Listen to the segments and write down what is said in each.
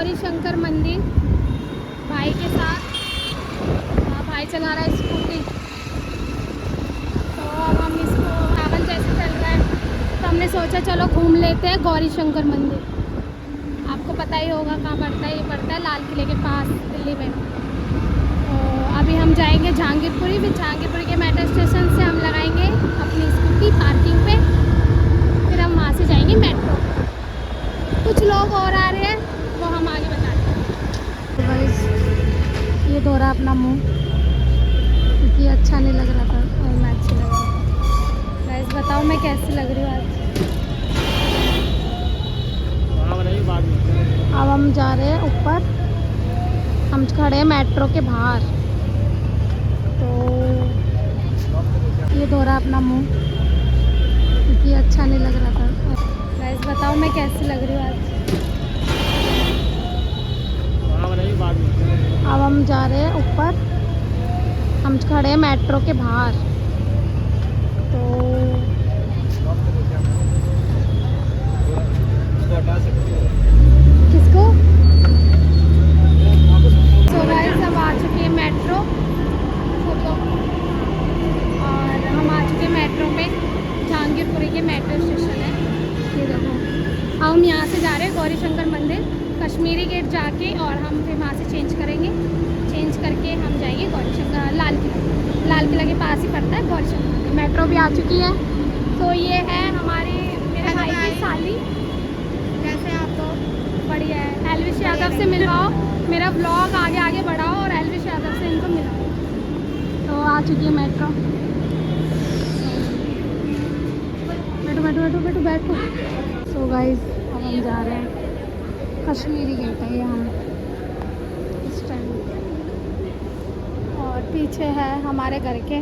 गौरी शंकर मंदिर भाई के साथ। भाई चला रहा है स्कूटी। तो अब हम इसको सावन जैसे चल रहा है तो हमने सोचा चलो घूम लेते हैं गौरी शंकर मंदिर। आपको पता ही होगा कहाँ पड़ता है, ये पड़ता है लाल किले के पास दिल्ली में। तो अभी हम जाएंगे जहांगीरपुरी, फिर जहांगीरपुरी के मेट्रो स्टेशन से हम लगाएंगे अपनी स्कूटी पार्किंग पे, फिर हम वहाँ से जाएंगे मेट्रो। कुछ लोग और आ रहे हैं, वो हम आगे बताते हैं। गाइस ये धो रहा अपना मुंह क्योंकि अच्छा नहीं लग रहा था और मैं अच्छी लग रही हूँ। गाइस बताओ मैं कैसी लग रही हूँ आज। अब हम जा रहे हैं ऊपर, हम खड़े हैं मेट्रो के बाहर। तो ये धो रहा अपना मुंह क्योंकि अच्छा नहीं लग रहा था। गाइस बताओ मैं कैसी लग रही हूँ आज। अब हम जा रहे हैं ऊपर, हम खड़े हैं मेट्रो के बाहर। तो किसको तो गाइस अब आ चुके हैं मेट्रो और हम आ चुके हैं मेट्रो में, जहांगीरपुरी के मेट्रो स्टेशन है ये देखो। अब हम यहाँ से जा रहे हैं गौरी शंकर मंदिर, कश्मीरी गेट जाके, और हम फिर वहाँ से चेंज करेंगे। चेंज करके हम जाएंगे गौरी शंकर लाल किला के पास ही पड़ता है गौरी शंकर मंदिर। मेट्रो भी आ चुकी है। तो ये है हमारी मेरे भाई की साली। कैसे आप लोग? बढ़िया है। एलविश यादव से मिलवाओ, मेरा ब्लॉग आगे आगे बढ़ाओ और एलविश यादव से इनको मिलाओ। तो आ चुकी है मेट्रो। बैठो बैठो बैठो बैठो बैठो। सो गाइस अब हम जा रहे हैं, कश्मीरी गेट है यहाँ इस टाइम। और पीछे है हमारे घर के,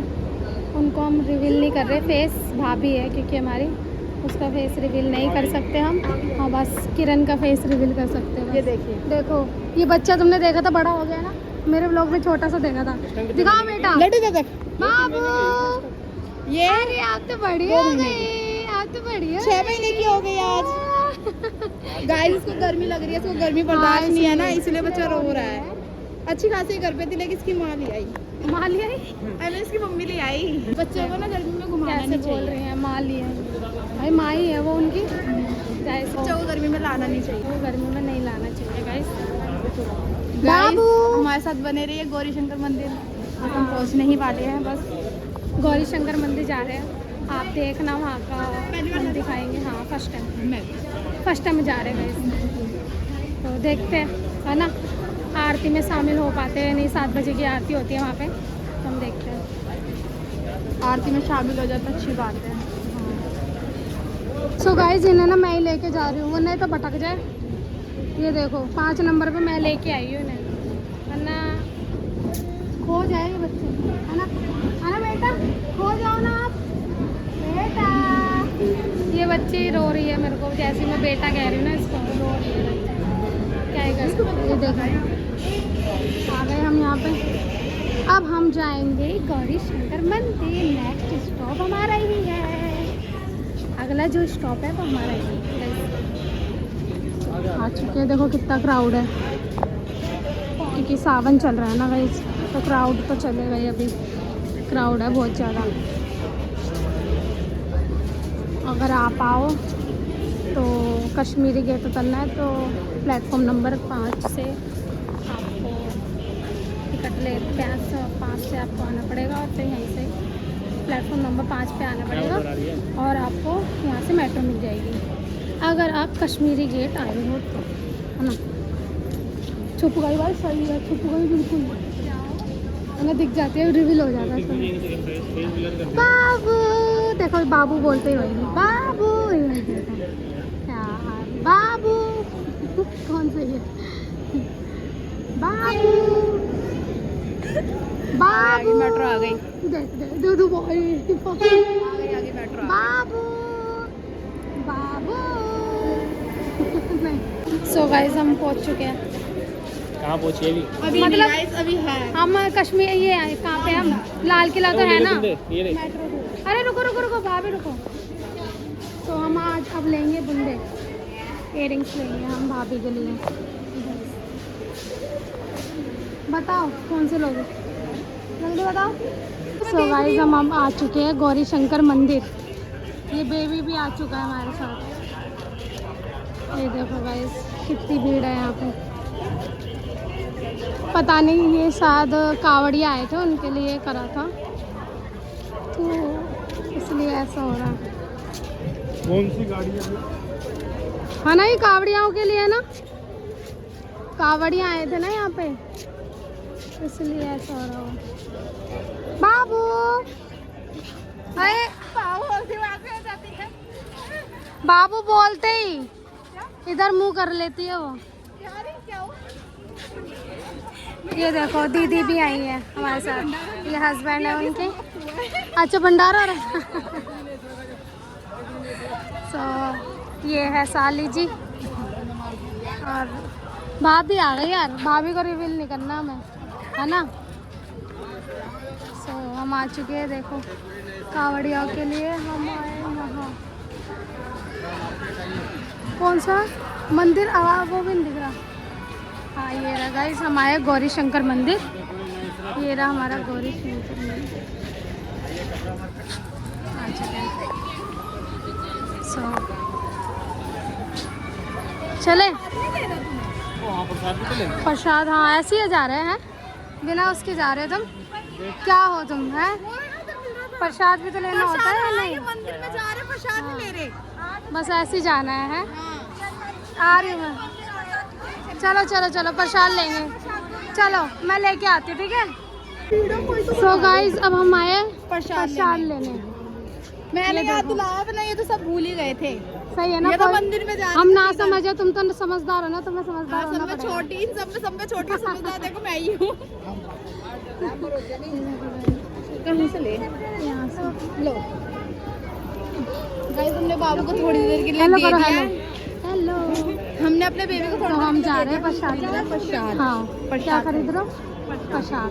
उनको हम रिवील नहीं कर रहे, फेस भाभी है क्योंकि हमारी, उसका फेस रिवील नहीं कर सकते हम। हाँ बस किरण का फेस रिवील कर सकते हैं। ये देखिए, देखो ये बच्चा तुमने देखा था बड़ा हो गया ना, मेरे ब्लॉग में छोटा सा देखा था। दिखाओ बेटा बाबू, ये अरे आप तो बढ़िया हो गई, आप तो बढ़िया 6 महीने की हो गई आज। गाइस इसको गर्मी लग रही है, इसको गर्मी बर्दाश्त नहीं है ना, इसलिए बच्चा रो रहा है। अच्छी खासी घर पे थी लेकिन इसकी माँ ले आई। माँ ले आई? अरे इसकी मम्मी ले आई। बच्चों को ना गर्मी में घुमाना कैसे नहीं बोल चाहिए। रही हैं माँ ले आई? भाई माँ ही है वो उनकी। बच्चों को गर्मी में लाना नहीं चाहिए। वो गर्मी में नहीं लाना चाहिए गाइस। बाबू हमारे साथ बने रहिए गौरी शंकर मंदिर। हम पहुँचने ही वाले हैं, बस गौरी शंकर मंदिर जा रहे हैं। आप देखना वहाँ का हम दिखाएंगे। हाँ फर्स्ट टाइम जा रहे हैं गाइस। तो देखते हैं है ना, आरती में शामिल हो पाते हैं नहीं। 7 बजे की आरती होती है वहाँ पे, तो हम देखते हैं। आरती में शामिल हो जाता अच्छी बात है। सो गाइस इन्हें ना मैं ही लेके जा रही हूँ, वरना तो भटक जाए। ये देखो 5 नंबर पे मैं लेके आई हूँ इन्हें, वरना खो जाएंगे बच्चे, है ना बेटा, खो जाओ ना आप बेटा। ये बच्ची रो रही है मेरे को, जैसे मैं बेटा कह रही हूँ ना इसको, रो रही है। क्या है कर, ये देखो आ गए हम यहाँ पे। अब हम जाएंगे गौरी शंकर मंदिर। नेक्स्ट स्टॉप हमारा ही है, अगला जो स्टॉप है वो हमारा ही है। आ चुके हैं, देखो कितना क्राउड है क्योंकि सावन चल रहा है ना गाइस, तो क्राउड तो चलेगा ही। अभी क्राउड है बहुत ज़्यादा। अगर आप आओ तो कश्मीरी गेट उतरना है, तो प्लेटफॉर्म नंबर 5 से आपको टिकट ले 5 से आपको आना पड़ेगा, और फिर यहीं से प्लेटफॉर्म नंबर 5 पे आना पड़ेगा और आपको यहाँ से मेट्रो मिल जाएगी अगर आप कश्मीरी गेट आए हो तो, है ना। छुप गई भाई, सही है, छुप गई बिल्कुल, है ना, दिख जाती है, रिवील हो जाता है। बाबू देखो, बाबू बोलते ही वही बाबू, यार बाबू कौन सही है? बाबू बाबू मेट्रो आ गई। देख देख दूधू भाई आगे मेट्रो बाबू बाबू। सो गाइस हम पहुंच चुके हैं। कहाँ पहुँचे अभी मतलब गाइस अभी है हम कश्मीर, ये कहाँ पे हम, लाल किला तो है ना। ये नहीं। अरे रुको रुको रुको भाभी रुको। तो हम आज अब लेंगे बुंदे, इयरिंग्स लेंगे हम भाभी के लिए। बताओ कौन से लोगे, जल्दी बताओ। सो गाइस हम आ चुके हैं गौरी शंकर मंदिर। ये बेबी भी आ चुका है हमारे साथ। ये देखो गाइस कितनी भीड़ है यहाँ पे। पता नहीं ये शायद कावड़िया आए थे उनके लिए करा था, तो इसलिए ऐसा हो रहा है। कौन सी गाड़ी है? हाँ ना, ये कावड़ियाओं के लिए ना, कावड़िया आए थे ना यहाँ पे, इसलिए ऐसा हो रहा हो। बाबू अरे बाबू बोलते ही इधर मुंह कर लेती है वो। ये देखो दीदी भी आई है हमारे साथ, ये हस्बैंड है उनके। अच्छा भंडारा हो रहा है। तो ये है साली जी, और भाभी आ गई यार, भाभी को रिवील नहीं करना हमें, है ना। सो हम आ चुके हैं, देखो कावड़ियों के लिए हम आए यहाँ। कौन सा मंदिर वो भी नहीं दिख रहा। हाँ ये रहा गाइस, हम आए गौरी शंकर मंदिर। ये रहा हमारा गौरी शंकर मंदिर। आ चुके हैं। सो चले प्रसाद, हाँ ऐसे ही जा रहे हैं, बिना उसके जा रहे हो तुम। क्या हो तुम, है प्रसाद भी तो लेना होता है या नहीं? मंदिर में जा रहे, प्रसाद नहीं ले रहे, बस ऐसे ही जाना है। आ रही हूँ मैं, चलो चलो चलो प्रसाद लेंगे, चलो मैं लेके आती हूँ, ठीक है। सो गाइस अब हम आए प्रसाद लेने। मैंने याद दिलाया, वरना ये तो सब भूल ही गए थे। सही है ना, ये तो मंदिर में जा हम ना समझे, तुम तो समझदार हो ना, तुम्हें समझदार होना पड़ेगा। छोटी सब में छोटी समझदार देखो मैं ही हूँ। कहाँ से ले? यहाँ से लो गाइस, हमने बाबू को थोड़ी देर के लिए हेलो दे करो, दिया हेलो है। हेलो। हमने अपने बेबी को तो थोड़ा हम जा रहे हैं प्रसाद, प्रसाद। हाँ क्या खरीद रहे हो? प्रसाद।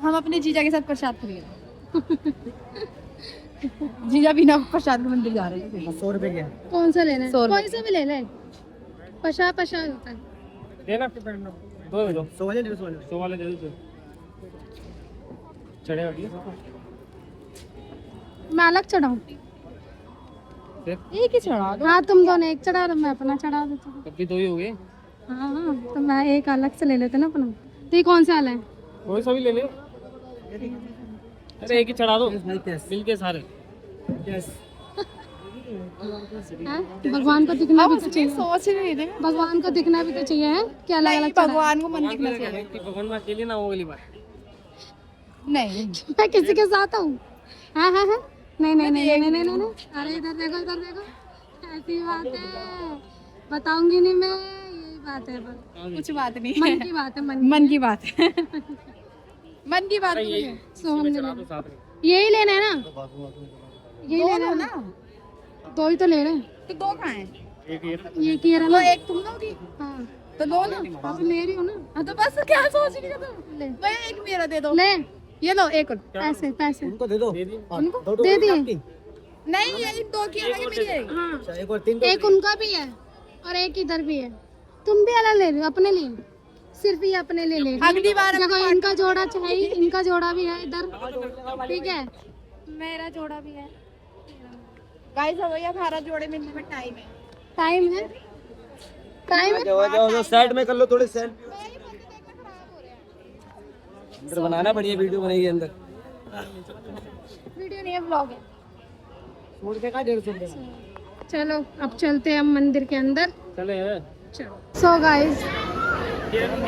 हम अपने जीजा के साथ प्रसाद खरीद रहे हैं। जीजा बिना प्रसाद के मंदिर जा रहे हैं। 100 रुपए के कौन सा लेना है? 100 कोई सा भी ले ले, प्रसाद होता है। देना, दो दे दो, 100 वाले दे दो, 100 वाले दे दो। चढ़े वाली मैं अलग चढ़ाऊँ? एक ही चढ़ा दो। हाँ तुम दोनों एक चढ़ा दो, मैं अपना चढ़ा देता हूँ। तब भी 2 ही हो गए। हाँ हाँ, तो मैं एक अलग से ले लेते ना अपना। तो ये कौन सा वाला है? कोई सा भी ले ले। अरे एक ही चढ़ा दो मिलके सारे। हैं? भगवान को दिखना भी तो चाहिए, सोच नहीं रहे भगवान को दिखना भी तो चाहिए, है क्या अलग अलग चढ़ा? भगवान को मन दिखना चाहिए। भगवान में अकेले ना हो वाली बात। नहीं मैं किसी के साथ हूँ? हाँ हाँ हाँ, नहीं नहीं नहीं नहीं नहीं नहीं, अरे इधर देखो, इधर देखो, ऐसी बात है, बताऊंगी नहीं मैं, यही बात है बस। कुछ बात नहीं मन की बात है, मन की बात है। मन की बात यही है। सो हमने चढ़ा ले- दो साथ में। यही लेना है ना, यही दो लेना लो है ना, ना, दो ही तो ले रहे हैं। तो दो कहाँ हैं? एक ये ये की रहा तो ना, एक तुम लोगी, हाँ तो लो ना। अब ले रही हो ना, हाँ तो बस क्या सोच रही हो तुम? ले मैं एक मेरा दे दो। ले ये लो एक और। पैसे पैसे उनको दे दो। दे दी। उनको दे दिए। नहीं ये इन दो की अलग है, मेरी है। हाँ एक और 3 एक उनका भी है और एक इधर भी है, तुम भी अलग ले रही हो अपने लिए, सिर्फ ये अपने लिए ले रही हो। अगली बार देखो इनका जोड़ा चाहिए, इनका जोड़ा भी है इधर, ठीक है, मेरा जोड़ा भी है। गाइस भैया खारा जोड़े मिलने में टाइम है। टाइम है, टाइम है। जाओ साइड में कर लो, थोड़े सेल्फी अंदर बनाना बढ़िया वीडियो बनेगी अंदर। वीडियो नहीं है, व्लॉग है। छोड़ के का 150 चलो अब चलते हैं हम मंदिर के अंदर। चले हैं। चलो सो गाइस,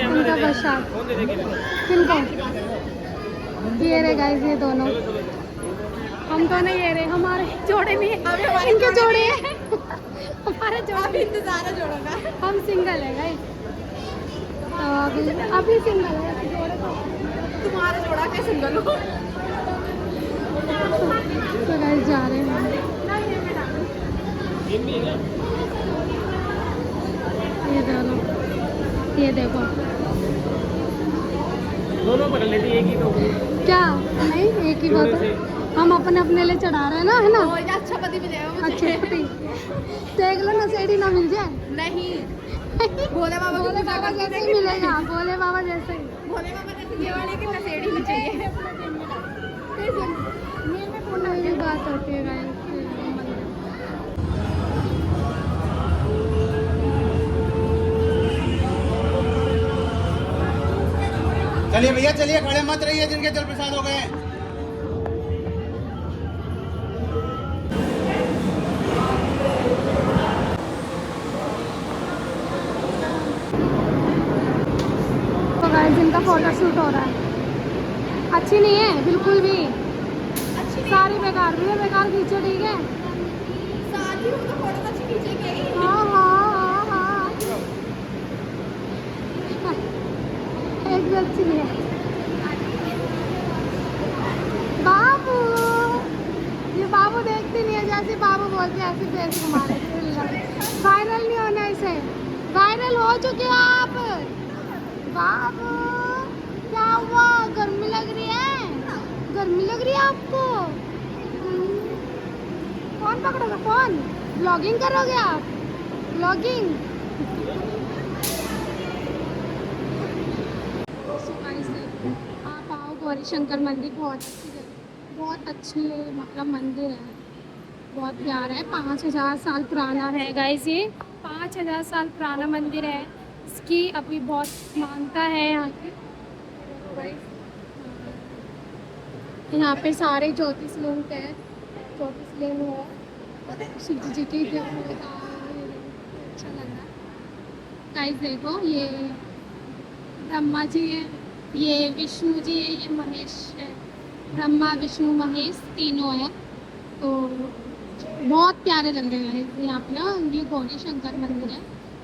उनका प्रसाद कौन दे देगी? किनको? ये रहे गाइस, ये दोनों, हम दोनों ये रहे, हमारे जोड़े नहीं है, इनके जोड़े हैं। हमारे जोड़े, इंतजार है जोड़ों का। हम सिंगल है गाइस, अभी सिंगल है, जोड़े तो तुम्हारा जोड़ा क्या सिंगल हो? तो गाइस जा रहे हैं। ये दोनों, ये देखो दोनों पकड़ लेती एक ही तो। क्या नहीं, एक ही बात है, हम अपने अपने लिए चढ़ा रहे हैं ना, है ना। अच्छा पति मिलेगा मुझे। अच्छे पति देख लो, नशेड़ी ना मिल जाए। नहीं भोले बाबा की भोले पूजा बाबा करते जैसे ही मिलेगा, भोले बाबा जैसे ही। भोले बाबा जैसे ये वाले की नशेड़ी में चाहिए। मेरी बात होती है गाइस। चलिए भैया चलिए, खड़े मत रहिए, जिनके जल प्रसाद हो गए हैं। तो गाइस जिनका फोटो शूट हो रहा है, अच्छी नहीं है बिल्कुल भी, अच्छी नहीं सारी बेकार भी है, बेकार खींचो ठीक है। साथ ही उनको फोटो अच्छी खींचेंगे ही। हाँ हाँ हाँ हाँ, एक भी अच्छी नहीं है। बाबू, ये बाबू देखती नहीं है, जैसे बाबू बोलते हैं ऐसे फेस घुमा रहे। वायरल नहीं होना इसे, वायरल हो चुके हो आप। बाबू क्या हुआ, गर्मी लग रही है, गर्मी लग रही है आपको? फोन पकड़ोगे, फोन ब्लॉगिंग करोगे आप, ब्लॉगिंग? आप आओ गौरी शंकर मंदिर, बहुत अच्छी जगह, बहुत अच्छी मतलब मंदिर है, बहुत प्यारा है। 5000 साल पुराना है गाइस, ये 5000 साल पुराना मंदिर है। इसकी अभी बहुत मान्यता है यहाँ की। यहाँ पे सारे ज्योतिषलिंग है, ज्योतिषलिंग है, शिव जी की अच्छा लग रहा है गाइस। देखो ये ब्रह्मा जी है, ये विष्णु जी है, ये महेश है, ब्रह्मा विष्णु महेश तीनों है। तो बहुत प्यारे लग रहे हैं यहाँ पे ना। ये गौरी शंकर मंदिर है,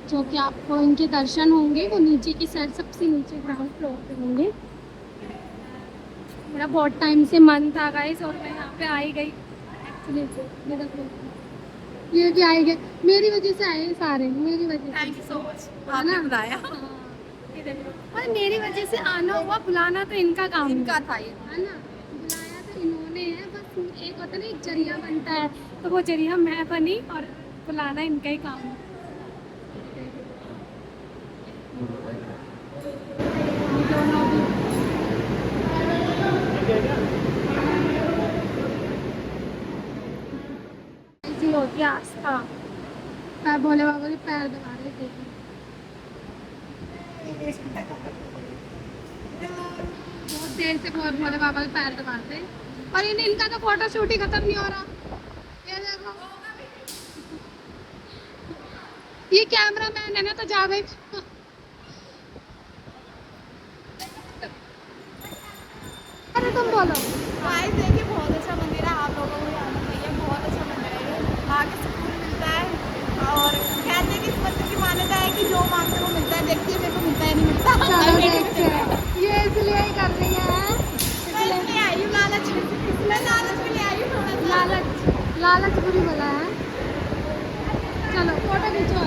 जो कि आपको इनके दर्शन होंगे वो नीचे की साइड, सबसे नीचे ग्राउंड फ्लोर पे होंगे। मेरा बहुत टाइम से मन था गाइस, और मैं यहाँ पे आई गई एक्चुअली। ये भी आई गए, मेरी वजह से आए सारे, मेरी वजह से। थैंक यू सो मच, है ना? आपने बुलाया। हाँ, ये देखो, और मेरी वजह से आना हुआ, बुलाना तो इनका काम इनका था ये। है ना, बुलाया तो इन्होंने है। बस एक होता है ना, एक जरिया बनता है, तो वो जरिया मैं बनी और बुलाना इनका ही काम है। ऐसी होती है आस्था। मैं भोले बाबा के पैर दबा रहे थे, बहुत देर से भोले बाबा के पैर दबाते, और इनका तो फोटो शूट ही खत्म नहीं हो रहा। ये देखो, ये कैमरा मैन है ना, तो जा गई। अरे तुम बोलो। गाइस देखिए, बहुत अच्छा मंदिर है, आप लोगों को आना चाहिए, बहुत अच्छा मंदिर है ये। आके सुकून मिलता है, और कहते हैं कि इस मंदिर की मान्यता है कि जो मांगते वो मिलता है। देखिए मेरे को मिलता है नहीं मिलता। चलो देखते हैं, ये इसलिए ही कर रही है। मैं इसलिए आई हूँ लालच, मैं लालच में ले आई हूँ थोड़ा सा। लालच, लालच बुरी बला है। चलो फोटो खींचो।